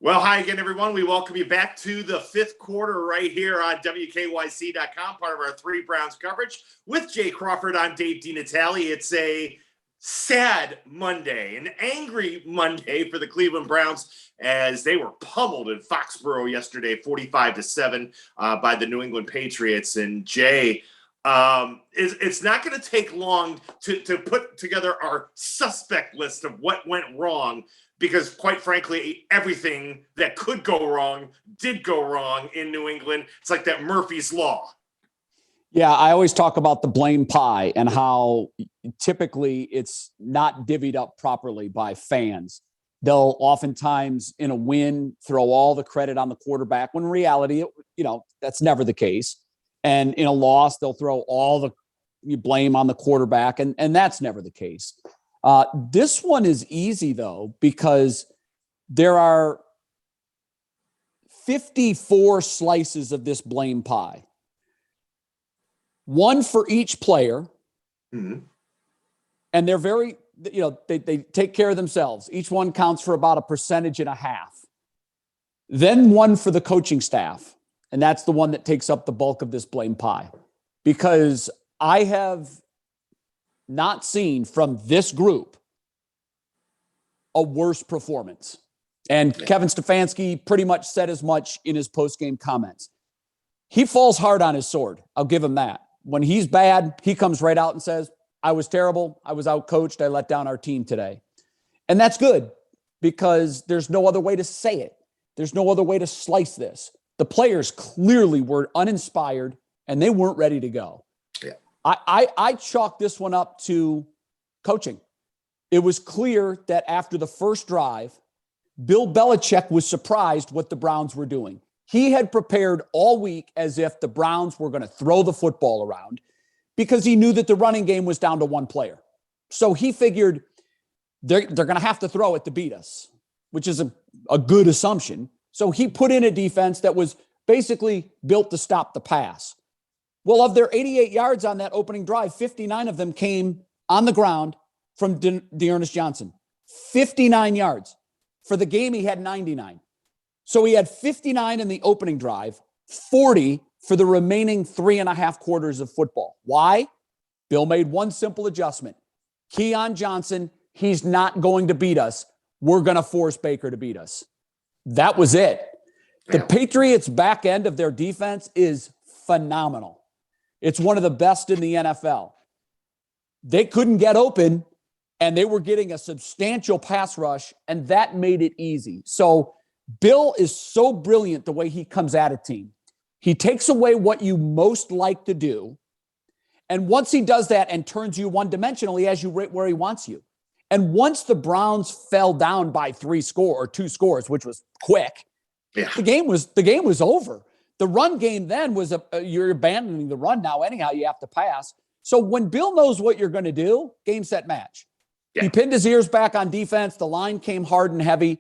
Well, hi again, everyone. We welcome you back to the fifth quarter right here on WKYC.com, part of our Three Browns coverage. With Jay Crawford, I'm Dave DeNatale. It's a sad Monday, an angry Monday for the Cleveland Browns as they were pummeled in Foxborough yesterday, 45-7 by the New England Patriots. And Jay, it's not going to take long to put together our suspect list of what went wrong, because quite frankly, everything that could go wrong did go wrong in New England. It's like that Murphy's Law. Yeah, I always talk about the blame pie and how typically it's not divvied up properly by fans. They'll oftentimes, in a win, throw all the credit on the quarterback, when in reality, that's never the case. And in a loss, they'll throw all the blame on the quarterback, and that's never the case. This one is easy, though, because there are 54 slices of this blame pie. One for each player. Mm-hmm. And they're very, they take care of themselves. Each one counts for about 1.5%. Then one for the coaching staff. And that's the one that takes up the bulk of this blame pie. Because I have not seen from this group a worse performance. And Kevin Stefanski pretty much said as much in his post-game comments. He falls hard on his sword. I'll give him that. When he's bad, he comes right out and says, I was terrible. I was outcoached. I let down our team today. And that's good, because there's no other way to say it. There's no other way to slice this. The players clearly were uninspired and they weren't ready to go. Yeah. I chalk this one up to coaching. It was clear that after the first drive, Bill Belichick was surprised what the Browns were doing. He had prepared all week as if the Browns were going to throw the football around, because he knew that the running game was down to one player. So he figured they're going to have to throw it to beat us, which is a good assumption. So he put in a defense that was basically built to stop the pass. Well, of their 88 yards on that opening drive, 59 of them came on the ground from D'Ernest Johnson. 59 yards. For the game, he had 99. So he had 59 in the opening drive, 40 for the remaining 3.5 quarters of football. Why? Bill made one simple adjustment. Keon Johnson, he's not going to beat us. We're going to force Baker to beat us. That was it. The Patriots' back end of their defense is phenomenal. It's one of the best in the NFL. They couldn't get open, and they were getting a substantial pass rush, and that made it easy. So Bill is so brilliant the way he comes at a team. He takes away what you most like to do, and once he does that and turns you one-dimensional, he has you right where he wants you. And once the Browns fell down by 2 scores, which was quick, the game was over. The run game then was you're abandoning the run now anyhow. You have to pass. So when Bill knows what you're going to do, game, set, match. Yeah. He pinned his ears back on defense. The line came hard and heavy.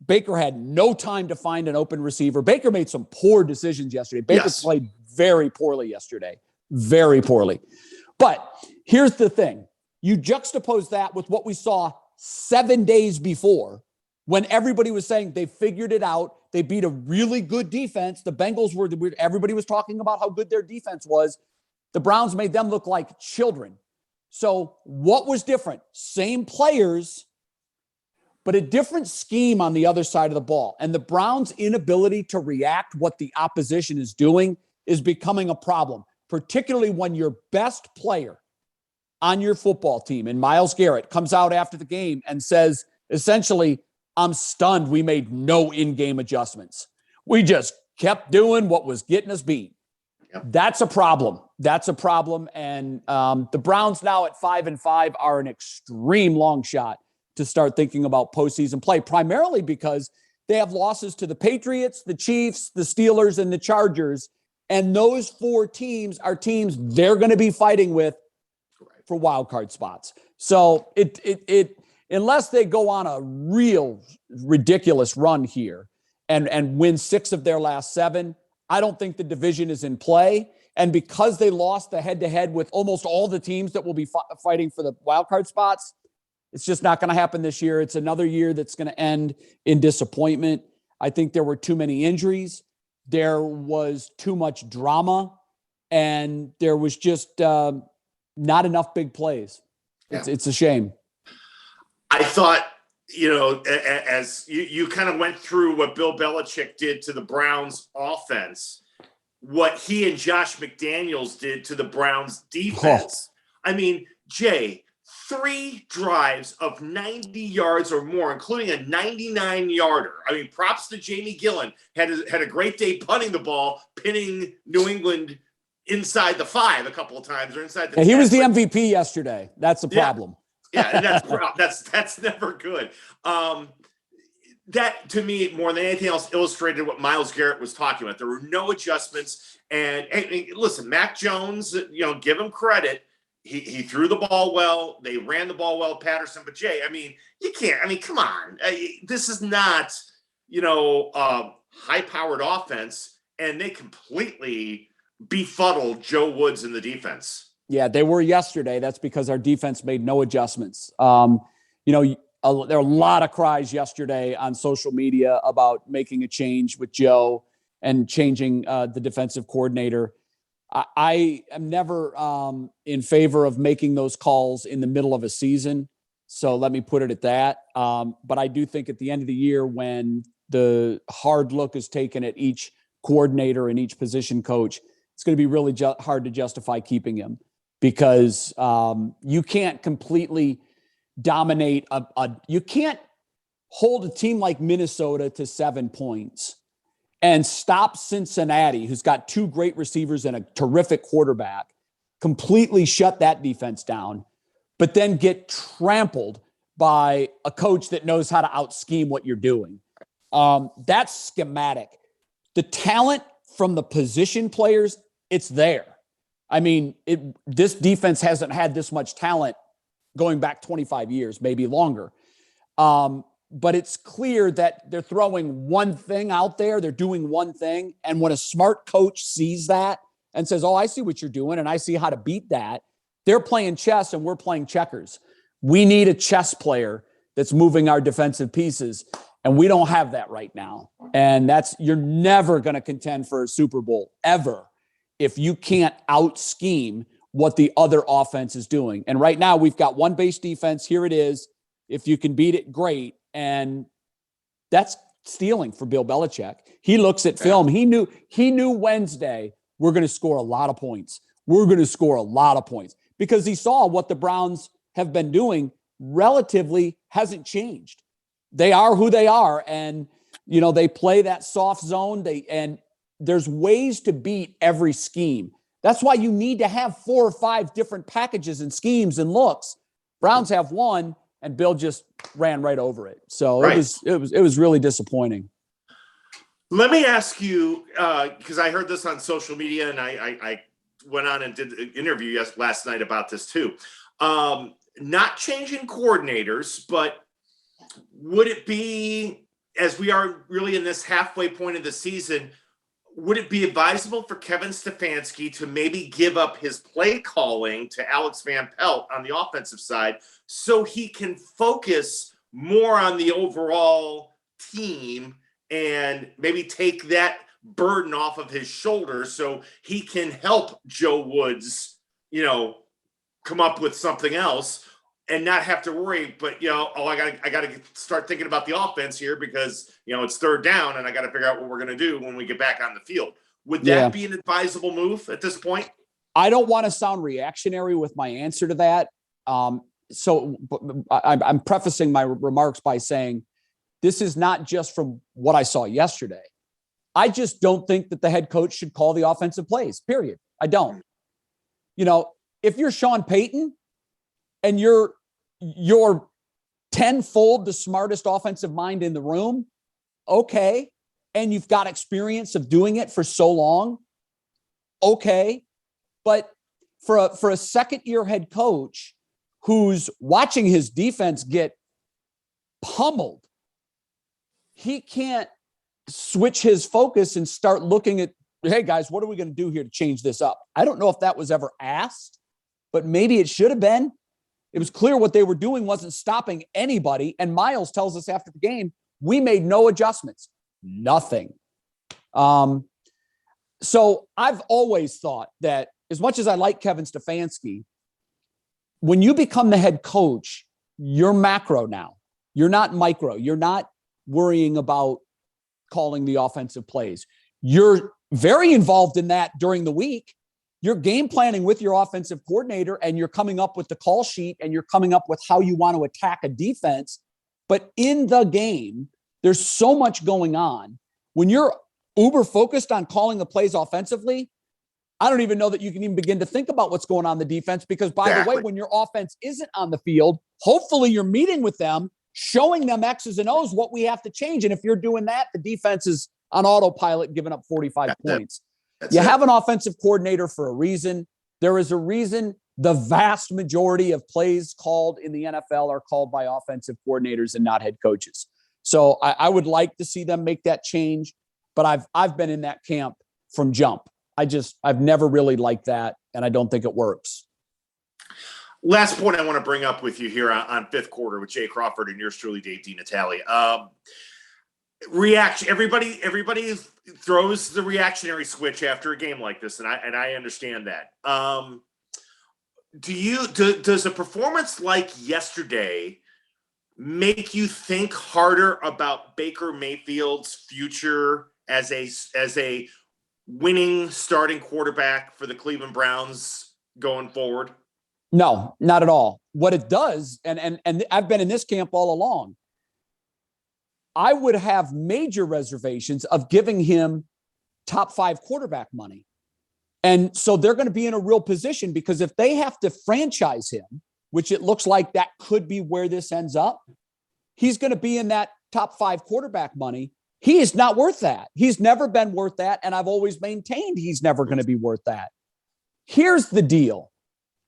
Baker had no time to find an open receiver. Baker made some poor decisions yesterday. Baker played very poorly yesterday. Very poorly. But here's the thing. You juxtapose that with what we saw 7 days before, when everybody was saying they figured it out. They beat a really good defense. The Bengals everybody was talking about how good their defense was. The Browns made them look like children. So what was different? Same players, but a different scheme on the other side of the ball. And the Browns' inability to react what the opposition is doing is becoming a problem, particularly when your best player on your football team, and Myles Garrett, comes out after the game and says, essentially, I'm stunned we made no in-game adjustments. We just kept doing what was getting us beat. Yep. That's a problem. That's a problem. And the Browns now at 5-5 are an extreme long shot to start thinking about postseason play, primarily because they have losses to the Patriots, the Chiefs, the Steelers, and the Chargers. And those 4 teams are teams they're going to be fighting with for wild card spots. So it unless they go on a real ridiculous run here and win 6 of their last 7, I don't think the division is in play. And because they lost the head-to-head with almost all the teams that will be fighting for the wild card spots, it's just not going to happen this year. It's another year that's going to end in disappointment. I think there were too many injuries. There was too much drama, and there was just not enough big plays. It's a shame. I thought, as you kind of went through what Bill Belichick did to the Browns offense, what he and Josh McDaniels did to the Browns defense. I mean, Jay, 3 drives of 90 yards or more, including a 99-yarder. I mean, props to Jamie Gillen. Had a great day punting the ball, pinning New England inside the 5 a couple of times, or inside the 10. He was the MVP yesterday. That's the problem. Yeah, and that's never good. That, to me, more than anything else, illustrated what Myles Garrett was talking about. There were no adjustments. And listen, Mac Jones, give him credit. He threw the ball well. They ran the ball well, Patterson. But, Jay, you can't. Come on. This is not, high-powered offense. And they completely befuddled Joe Woods in the defense. Yeah, they were yesterday. That's because our defense made no adjustments. There were a lot of cries yesterday on social media about making a change with Joe and changing the defensive coordinator. I am never in favor of making those calls in the middle of a season. So let me put it at that. But I do think at the end of the year, when the hard look is taken at each coordinator and each position coach, it's going to be really hard to justify keeping him, because you can't completely dominate you can't hold a team like Minnesota to 7 points and stop Cincinnati, who's got 2 great receivers and a terrific quarterback, completely shut that defense down, but then get trampled by a coach that knows how to out-scheme what you're doing. That's schematic. The talent from the position players, it's there. This defense hasn't had this much talent going back 25 years, maybe longer. But it's clear that they're throwing one thing out there. They're doing one thing. And when a smart coach sees that and says, oh, I see what you're doing and I see how to beat that, they're playing chess and we're playing checkers. We need a chess player that's moving our defensive pieces. And we don't have that right now. And you're never going to contend for a Super Bowl ever if you can't out-scheme what the other offense is doing. And right now we've got one base defense. Here it is. If you can beat it, great. And that's stealing for Bill Belichick. He looks at film. He knew Wednesday we're going to score a lot of points. We're going to score a lot of points because he saw what the Browns have been doing relatively hasn't changed. They are who they are. And, they play that soft zone. And there's ways to beat every scheme. That's why you need to have 4 or 5 different packages and schemes and looks. Browns have one, and Bill just ran right over it. So right. It was really disappointing. Let me ask you, because I heard this on social media, and I went on and did an interview last night about this too. Not changing coordinators, but would it be, as we are really in this halfway point of the season, would it be advisable for Kevin Stefanski to maybe give up his play calling to Alex Van Pelt on the offensive side so he can focus more on the overall team and maybe take that burden off of his shoulders so he can help Joe Woods, come up with something else and not have to worry, but I got to start thinking about the offense here because it's 3rd down and I got to figure out what we're going to do when we get back on the field. Would that be an advisable move at this point? I don't want to sound reactionary with my answer to that. So I'm prefacing my remarks by saying this is not just from what I saw yesterday. I just don't think that the head coach should call the offensive plays, period. I don't. If you're Sean Payton and you're tenfold the smartest offensive mind in the room, okay, and you've got experience of doing it for so long, okay, but for a second-year head coach who's watching his defense get pummeled, he can't switch his focus and start looking at, hey, guys, what are we going to do here to change this up? I don't know if that was ever asked, but maybe it should have been. It was clear what they were doing wasn't stopping anybody. And Myles tells us after the game, we made no adjustments. Nothing. So I've always thought that as much as I like Kevin Stefanski, when you become the head coach, you're macro now. You're not micro. You're not worrying about calling the offensive plays. You're very involved in that during the week. You're game planning with your offensive coordinator, and you're coming up with the call sheet, and you're coming up with how you want to attack a defense. But in the game, there's so much going on. When you're uber focused on calling the plays offensively, I don't even know that you can even begin to think about what's going on in the defense, because by the way, when your offense isn't on the field, hopefully you're meeting with them, showing them X's and O's, what we have to change. And if you're doing that, the defense is on autopilot, giving up 45 points. You have an offensive coordinator for a reason. There is a reason the vast majority of plays called in the NFL are called by offensive coordinators and not head coaches. So I would like to see them make that change, but I've been in that camp from jump. I've never really liked that, and I don't think it works. Last point I want to bring up with you here on fifth quarter with Jay Crawford and yours truly, Dave DeNatale. Reaction. Everybody throws the reactionary switch after a game like this, and I understand that. Does a performance like yesterday make you think harder about Baker Mayfield's future as a winning starting quarterback for the Cleveland Browns going forward? No, not at all. What it does, and I've been in this camp all along, I would have major reservations of giving him top 5 quarterback money. And so they're going to be in a real position, because if they have to franchise him, which it looks like that could be where this ends up, he's going to be in that top 5 quarterback money. He is not worth that. He's never been worth that. And I've always maintained he's never going to be worth that. Here's the deal.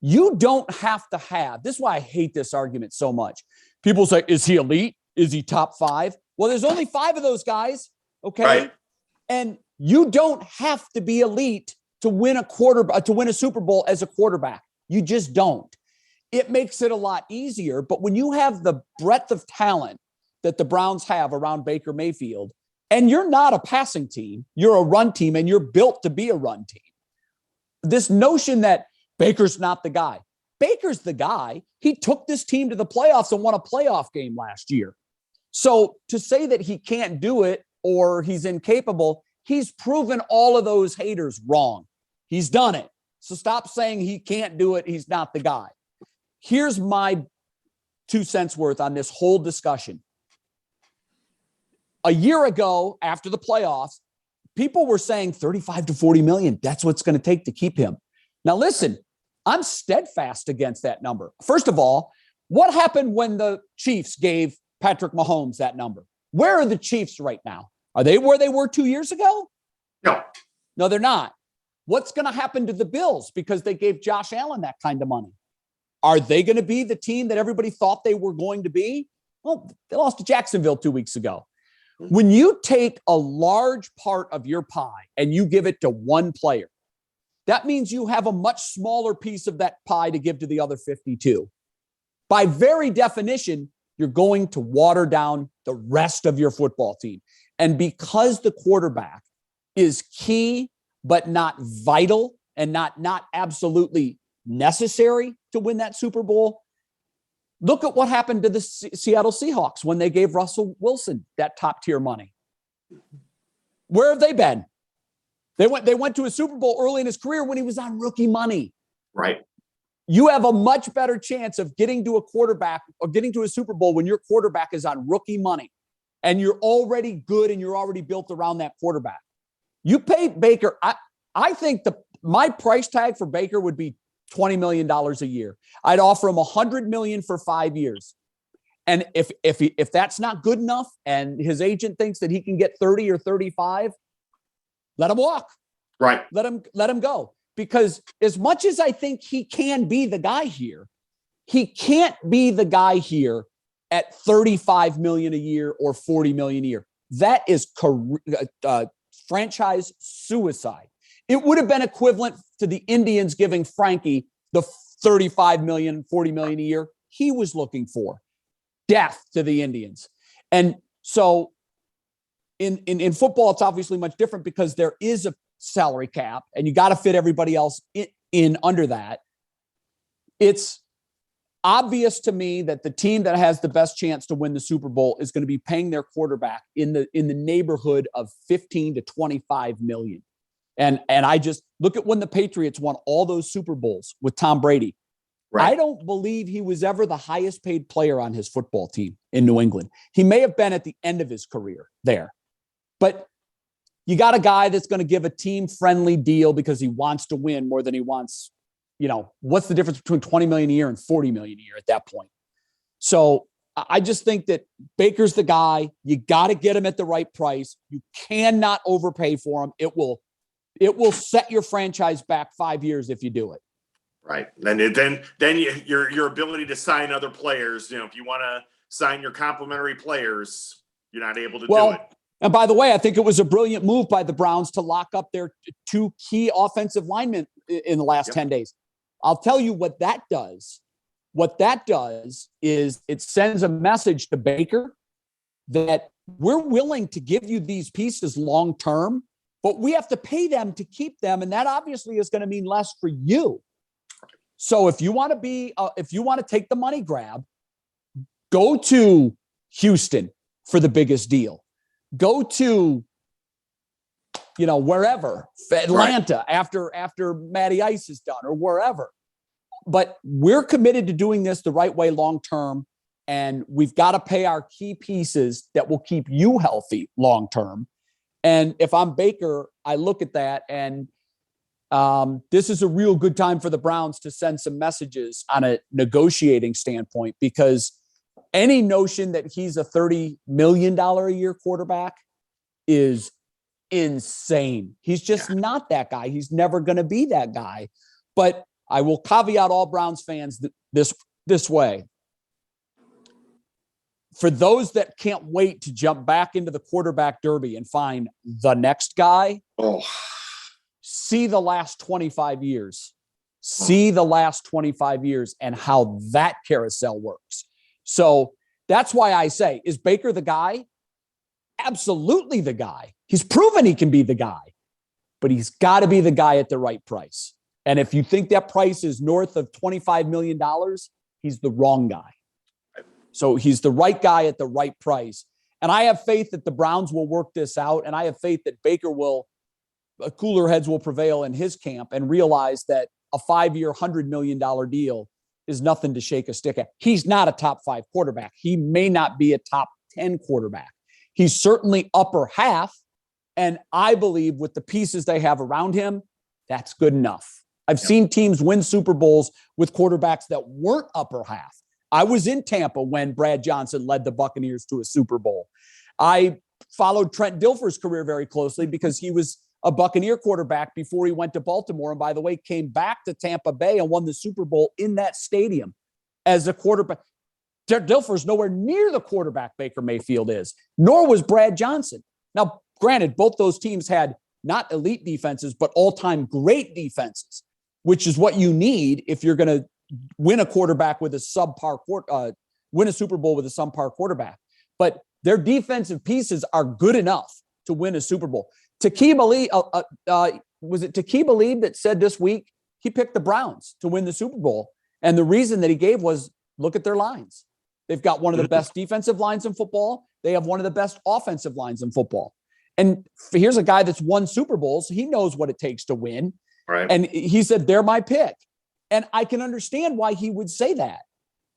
You don't have to have, this is why I hate this argument so much. People say, is he elite? Is he top 5? Well, there's only 5 of those guys. Okay. Right. And you don't have to be elite to win a Super Bowl as a quarterback. You just don't. It makes it a lot easier. But when you have the breadth of talent that the Browns have around Baker Mayfield, and you're not a passing team, you're a run team, and you're built to be a run team. This notion that Baker's not the guy. Baker's the guy. He took this team to the playoffs and won a playoff game last year. So to say that he can't do it or he's incapable, he's proven all of those haters wrong. He's done it. So stop saying he can't do it. He's not the guy. Here's my 2 cents worth on this whole discussion. A year ago, after the playoffs, people were saying 35 to 40 million. That's what it's going to take to keep him. Now, listen, I'm steadfast against that number. First of all, what happened when the Chiefs gave Patrick Mahomes that number? Where are the Chiefs right now? Are they where they were 2 years ago? No, they're not. What's going to happen to the Bills because they gave Josh Allen that kind of money? Are they going to be the team that everybody thought they were going to be? Well, they lost to Jacksonville 2 weeks ago. When you take a large part of your pie and you give it to one player, that means you have a much smaller piece of that pie to give to the other 52. By very definition, you're going to water down the rest of your football team. And because the quarterback is key, but not vital and not absolutely necessary to win that Super Bowl, look at what happened to the Seattle Seahawks when they gave Russell Wilson that top tier money. Where have they been? They went to a Super Bowl early in his career when he was on rookie money. Right. You have a much better chance of getting to a quarterback or getting to a Super Bowl when your quarterback is on rookie money and you're already good and you're already built around that quarterback. You pay Baker. I think my price tag for Baker would be $20 million a year. I'd offer him $100 million for 5 years. And if that's not good enough and his agent thinks that he can get 30 or 35, let him walk. Right. Let him go. Because as much as I think he can be the guy here, he can't be the guy here at $35 million a year or $40 million a year. That is franchise suicide. It would have been equivalent to the Indians giving Frankie the $35 million, $40 million a year he was looking for. Death to the Indians. And so in football, it's obviously much different because there is a salary cap and you got to fit everybody else in under that. It's obvious to me that the team that has the best chance to win the Super Bowl is going to be paying their quarterback in the neighborhood of 15 to 25 million. And I just look at when the Patriots won all those Super Bowls with Tom Brady. Right. I don't believe he was ever the highest paid player on his football team in New England. He may have been at the end of his career there, but you got a guy that's going to give a team friendly deal because he wants to win more than he wants. What's the difference between 20 million a year and 40 million a year at that point? So I just think that Baker's the guy. You got to get him at the right price. You cannot overpay for him. It will set your franchise back 5 years if you do it. Right. Then your ability to sign other players, if you want to sign your complimentary players, you're not able to do it. And by the way, I think it was a brilliant move by the Browns to lock up their two key offensive linemen in the last 10 days. I'll tell you what that does. What that does is it sends a message to Baker that we're willing to give you these pieces long term, but we have to pay them to keep them. And that obviously is going to mean less for you. So if you want to take the money grab, go to Houston for the biggest deal. Go to, wherever, Atlanta after Matty Ice is done or wherever. But we're committed to doing this the right way long term, and we've got to pay our key pieces that will keep you healthy long term. And if I'm Baker, I look at that, and this is a real good time for the Browns to send some messages on a negotiating standpoint, because any notion that he's a $30 million a year quarterback is insane. He's just not that guy. He's never going to be that guy. But I will caveat all Browns fans this way. For those that can't wait to jump back into the quarterback derby and find the next guy, see the last 25 years. See the last 25 years and how that carousel works. So that's why I say, is Baker the guy? Absolutely the guy. He's proven he can be the guy, but he's got to be the guy at the right price. And if you think that price is north of $25 million, he's the wrong guy. So he's the right guy at the right price. And I have faith that the Browns will work this out. And I have faith that Baker cooler heads will prevail in his camp and realize that a 5-year, $100 million deal is nothing to shake a stick at. He's not a top 5 quarterback. He may not be a top 10 quarterback. He's certainly upper half. And I believe with the pieces they have around him, that's good enough. I've seen teams win Super Bowls with quarterbacks that weren't upper half. I was in Tampa when Brad Johnson led the Buccaneers to a Super Bowl. I followed Trent Dilfer's career very closely because he was a Buccaneer quarterback before he went to Baltimore. And by the way, came back to Tampa Bay and won the Super Bowl in that stadium as a quarterback. Dilfer's nowhere near the quarterback Baker Mayfield is, nor was Brad Johnson. Now, granted, both those teams had not elite defenses, but all-time great defenses, which is what you need if you're going to win a quarterback with a win a Super Bowl with a subpar quarterback. But their defensive pieces are good enough to win a Super Bowl. Taqib Ali, was it Taqib Ali that said this week he picked the Browns to win the Super Bowl? And the reason that he gave was, look at their lines. They've got one of the best defensive lines in football. They have one of the best offensive lines in football. And here's a guy that's won Super Bowls. He knows what it takes to win. Right. And he said, they're my pick. And I can understand why he would say that,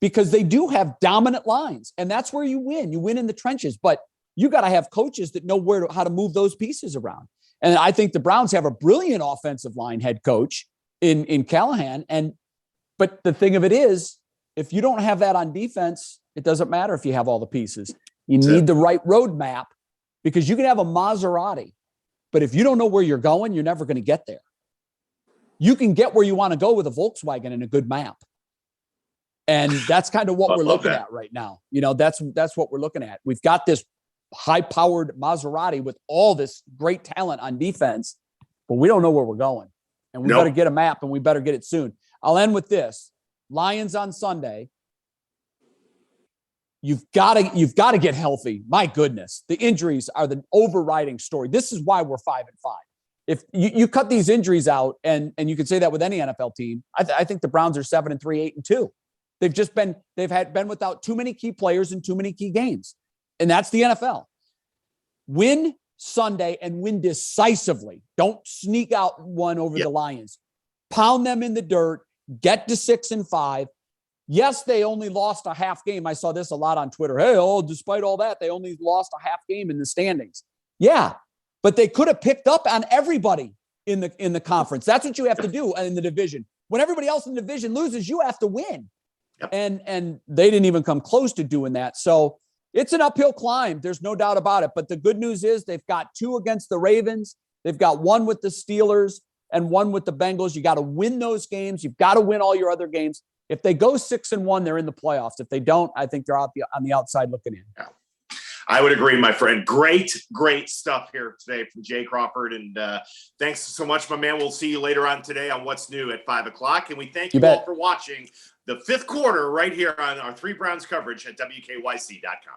because they do have dominant lines. And that's where you win. You win in the trenches. But you got to have coaches that know how to move those pieces around. And I think the Browns have a brilliant offensive line head coach in Callahan. But the thing of it is, if you don't have that on defense, it doesn't matter if you have all the pieces. You need the right roadmap, because you can have a Maserati, but if you don't know where you're going, you're never going to get there. You can get where you want to go with a Volkswagen and a good map. And that's kind of what we're looking at right now. That's what we're looking at. We've got this high-powered Maserati with all this great talent on defense, but we don't know where we're going. And we better get a map, and we better get it soon. I'll end with this. Lions on Sunday. you've got to get healthy. My goodness, the injuries are the overriding story. This is why we're 5-5. If you cut these injuries out, and you can say that with any NFL team, I think the Browns are 7-3, 8-2. They've been without too many key players in too many key games, and that's the NFL. Win Sunday and win decisively. Don't sneak out one over the Lions. Pound them in the dirt. Get to 6-5. Yes, they only lost a half game. I saw this a lot on Twitter. Hey, despite all that, they only lost a half game in the standings. Yeah, but they could have picked up on everybody in the conference. That's what you have to do in the division. When everybody else in the division loses, you have to win. Yep. And they didn't even come close to doing that. So it's an uphill climb. There's no doubt about it. But the good news is they've got 2 against the Ravens. They've got 1 with the Steelers and 1 with the Bengals. You got to win those games. You've got to win all your other games. If they go 6-1, they're in the playoffs. If they don't, I think they're on the outside looking in. Yeah. I would agree, my friend. Great stuff here today from Jay Crawford. And thanks so much, my man. We'll see you later on today on What's New at 5 o'clock. And we thank you all for watching the 5th quarter right here on our 3 Browns coverage at WKYC.com.